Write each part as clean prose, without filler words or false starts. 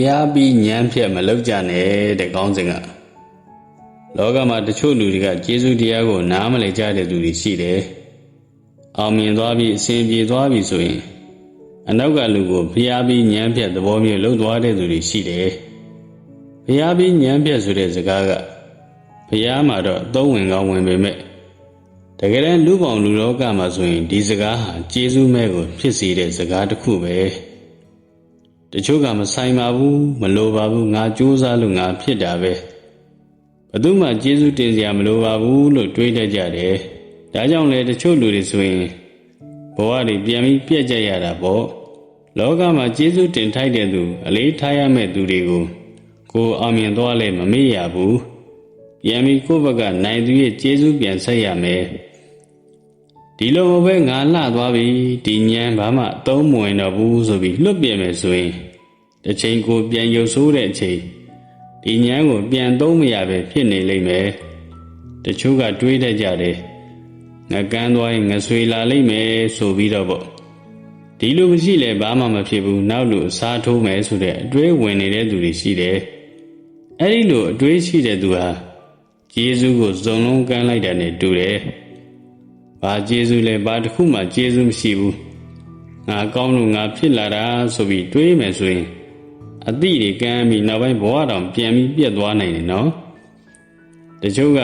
ရားပြီးဉာဏ်ဖြတ်မလောက်ကြနဲ့တဲ့ကောင်းစဉ်ကလောကမှာတချို့လူတွေကကျေးဇူးတရားကိုနားမလည်ကြတဲ့သူတွေရှိတယ်။အောင်မြင်သွားပြီးအစဉ်ပြေသွားပြီဆိုရင်အနောက်ကလူကိုဘုရားပြီးဉာဏ်ဖြတ်သဘောမျိုးလှုပ်သွားတဲ့သူတွေရှိတယ်။ဘုရားပြီးဉာဏ်ဖြတ်ဆိုတဲ့စကားကဘုရားမှာတော့အသုံးဝင်ကောင်းဝင်ပေမဲ့တကယ်တမ်းလူပေါင်းလူလောကမှာဆိုရင်ဒီစကားဟာကျေးဇူးမဲ့ကိုဖြစ်စေတဲ့စကားတစ်ခုပဲ။တချို့ကမဆိုင်ပါဘူးမလိုပါဘူးငါကြိုးစားလို့ငါဖြစ်တာပဲဘယ်သူမှကျေးဇူးတင်စရာမလိုပါဘူးလို့တွေးတတ်ကြတယ်ဒါကြောင့်လေတချို့လူတွေဆိုရင်ဘဝတွေပြန်ပြီးပြက်ကြရတာပေါ့လောကမှာကျေးဇူးတင်ထိုက်တဲ့သူအလေးထားရမယ့်သူတွေကိုကိုအောင်မြင်သွားလဲမမေ့ရဘူးပြန်ပြီးကိုယ့်ဘက်ကနိုင်သူရဲ့ကျေးဇူးပြန်ဆက်ရမယ်ဒီလိုပဲငါလှသွားပြီဒီဉာဏ်ဘာမှအသုံးမဝင်တော့ဘူးဆိုပြီးလွတ်ပြမယ်ဆိုရင်တစ်ချိန်ကိုပြန်ရုပ်ဆိုးတဲ့အချိန်ဒီဉာဏ်ကိုပြန်သုံးမရပဲဖြစ်နေလိမ့်မယ်တချို့ကတွေးတတ်ကြတယ်ငကန်းသွားရင်ငဆွေလာလိမ့်မယ်ဆိုပြီးတော့ပေါ့ဒီလိုမရှိလဲဘာမှမဖြစ်ဘူးနောက်လူအစားထိုးမယ်ဆိုတဲ့အတွေးဝင်နေတဲ့သူတွေရှိတယ်အဲ့ဒီလိုအတွေးရှိတဲ့သူဟာကျေးဇူးကိုစုံလုံးကမ်းလိုက်တာနဲ့တူတယ်ဘာကျေးဇူးလဲဘာတစ်ခုမှကျေးဇူးမရှိဘူးငါကောင်းလို့ငါဖြစ်လာတာဆိုပြီးတွေးမယ်ဆိုရင်အတိတွေကမ်းပြီးနောက်ပိုင်းဘဝတောင်ပြန်ပြီးပြတ်သွားနိုင်တယ်နော်တချို့က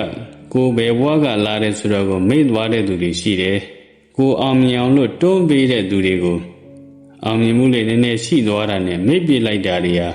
ကိုယ်ဘယ်ဘဝကလာတယ်ဆိုတော့ကိုမေ့သွားတဲ့သူတွေရှိတယ်ကိုအောင်မြင်အောင်လို့တွန်းပေးတဲ့သူတွေကိုအောင်မြင်မှုလေးနည်းနည်းရှိသွားတာနဲ့မေ့ပြလိုက်တာတွေဟာ